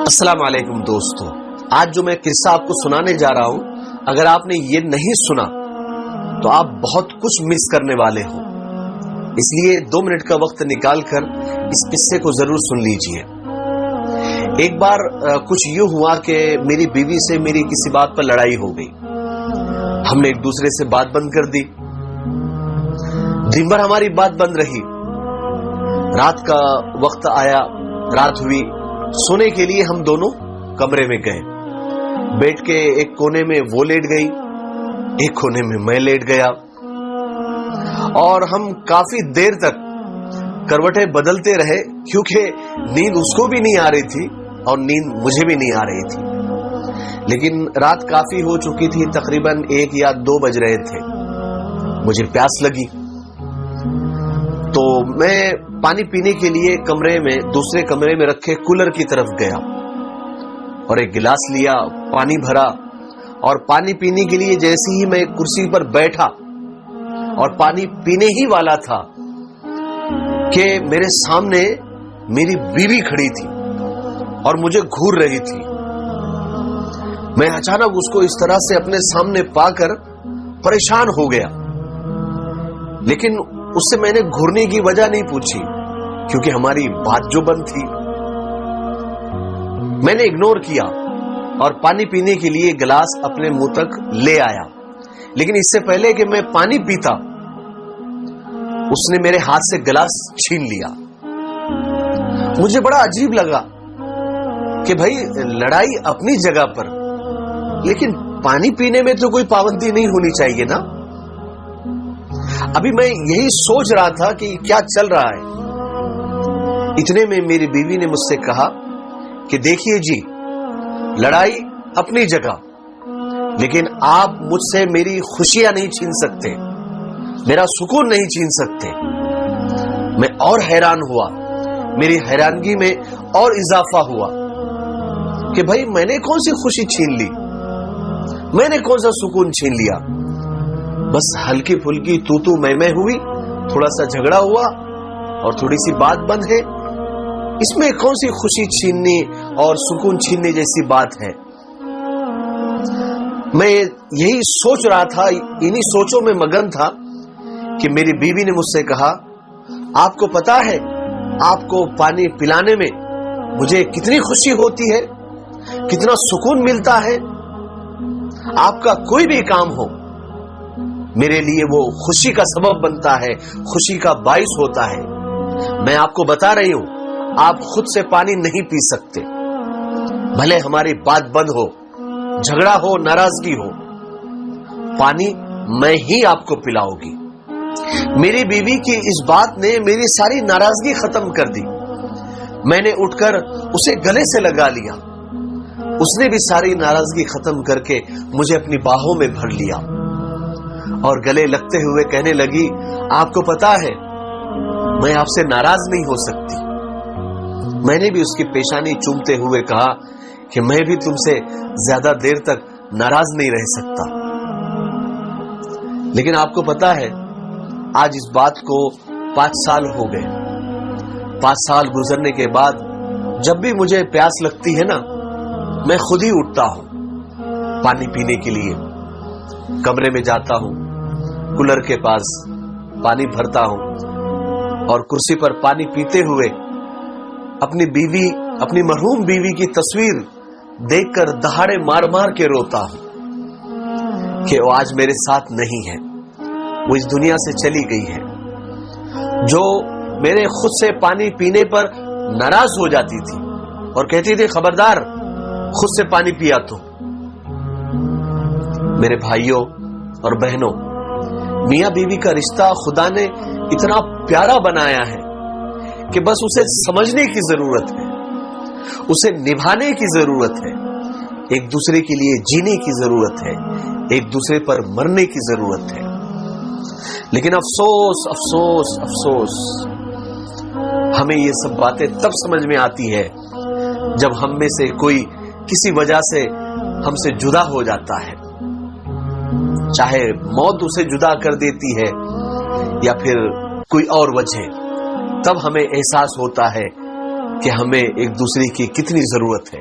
السلام علیکم دوستو، آج جو میں قصہ آپ کو سنانے جا رہا ہوں، اگر آپ نے یہ نہیں سنا تو آپ بہت کچھ مس کرنے والے ہو، اس لیے 2 منٹ کا وقت نکال کر اس قصے کو ضرور سن لیجئے۔ ایک بار کچھ یوں ہوا کہ میری بیوی سے میری کسی بات پر لڑائی ہو گئی۔ ہم نے ایک دوسرے سے بات بند کر دی، دن بھر ہماری بات بند رہی۔ رات کا وقت آیا، رات ہوئی، سونے کے لیے ہم دونوں کمرے میں گئے۔ بیٹھ کے ایک کونے میں وہ لیٹ گئی، ایک کونے میں میں لیٹ گیا، اور ہم کافی دیر تک کروٹیں بدلتے رہے، کیونکہ نیند اس کو بھی نہیں آ رہی تھی اور نیند مجھے بھی نہیں آ رہی تھی۔ لیکن رات کافی ہو چکی تھی، تقریباً 1 یا 2 بج رہے تھے۔ مجھے پیاس لگی تو میں پانی پینے کے لیے دوسرے کمرے میں رکھے کولر کی طرف گیا اور ایک گلاس لیا، پانی بھرا، اور پانی پینے کے لیے جیسے ہی میں کرسی پر بیٹھا اور پانی پینے ہی والا تھا کہ میرے سامنے میری بیوی کھڑی تھی اور مجھے گھور رہی تھی۔ میں اچانک اس کو اس طرح سے اپنے سامنے پا کر پریشان ہو گیا، لیکن اس سے میں نے گھورنے کی وجہ نہیں پوچھی، کیونکہ ہماری بات جو بند تھی۔ میں نے اگنور کیا اور پانی پینے کے لیے گلاس اپنے منہ تک لے آیا، لیکن اس سے پہلے کہ میں پانی پیتا اس نے میرے ہاتھ سے گلاس چھین لیا۔ مجھے بڑا عجیب لگا کہ بھائی لڑائی اپنی جگہ پر، لیکن پانی پینے میں تو کوئی پابندی نہیں ہونی چاہیے نا۔ ابھی میں یہی سوچ رہا تھا کہ کیا چل رہا ہے، اتنے میں میری بیوی نے مجھ سے کہا کہ دیکھیے جی، لڑائی اپنی جگہ، لیکن آپ مجھ سے میری خوشیاں نہیں چھین سکتے، میرا سکون نہیں چھین سکتے۔ میں اور حیران ہوا، میری حیرانگی میں اور اضافہ ہوا کہ بھائی میں نے کون سی خوشی چھین لی، میں نے کون سا سکون چھین لیا؟ بس ہلکی پھلکی تو میں ہوئی، تھوڑا سا جھگڑا ہوا اور تھوڑی سی بات بند ہے، اس میں کون سی خوشی چھیننے اور سکون چھیننے جیسی بات ہے؟ میں یہی سوچ رہا تھا، انہی سوچوں میں مگن تھا کہ میری بیوی نے مجھ سے کہا، آپ کو پتا ہے آپ کو پانی پلانے میں مجھے کتنی خوشی ہوتی ہے، کتنا سکون ملتا ہے؟ آپ کا کوئی بھی کام ہو میرے لیے وہ خوشی کا سبب بنتا ہے، خوشی کا باعث ہوتا ہے۔ میں آپ کو بتا رہی ہوں، آپ خود سے پانی نہیں پی سکتے، بھلے ہماری بات بند ہو، جھگڑا ہو، ناراضگی ہو، پانی میں ہی آپ کو پلاؤں گی۔ میری بیوی کی اس بات نے میری ساری ناراضگی ختم کر دی۔ میں نے اٹھ کر اسے گلے سے لگا لیا، اس نے بھی ساری ناراضگی ختم کر کے مجھے اپنی باہوں میں بھر لیا اور گلے لگتے ہوئے کہنے لگی، آپ کو پتا ہے میں آپ سے ناراض نہیں ہو سکتی۔ میں نے بھی اس کی پیشانی چومتے ہوئے کہا کہ میں بھی تم سے زیادہ دیر تک ناراض نہیں رہ سکتا۔ لیکن آپ کو پتا ہے آج اس بات کو 5 سال ہو گئے۔ 5 سال گزرنے کے بعد جب بھی مجھے پیاس لگتی ہے نا، میں خود ہی اٹھتا ہوں پانی پینے کے لیے، کمرے میں جاتا ہوں، کولر کے پاس پانی بھرتا ہوں اور کرسی پر پانی پیتے ہوئے اپنی مرحوم بیوی کی تصویر دیکھ کر دہاڑے مار مار کے روتا ہوں کہ وہ آج میرے ساتھ نہیں ہے، وہ اس دنیا سے چلی گئی ہے۔ جو میرے خود سے پانی پینے پر ناراض ہو جاتی تھی اور کہتی تھی خبردار خود سے پانی پیا تو۔ میرے بھائیوں اور بہنوں، میاں بیوی کا رشتہ خدا نے اتنا پیارا بنایا ہے کہ بس اسے سمجھنے کی ضرورت ہے، اسے نبھانے کی ضرورت ہے، ایک دوسرے کے لیے جینے کی ضرورت ہے، ایک دوسرے پر مرنے کی ضرورت ہے۔ لیکن افسوس افسوس افسوس، ہمیں یہ سب باتیں تب سمجھ میں آتی ہے جب ہم میں سے کوئی کسی وجہ سے ہم سے جدا ہو جاتا ہے، چاہے موت اسے جدا کر دیتی ہے یا پھر کوئی اور وجہ، تب ہمیں احساس ہوتا ہے کہ ہمیں ایک دوسرے کی کتنی ضرورت ہے۔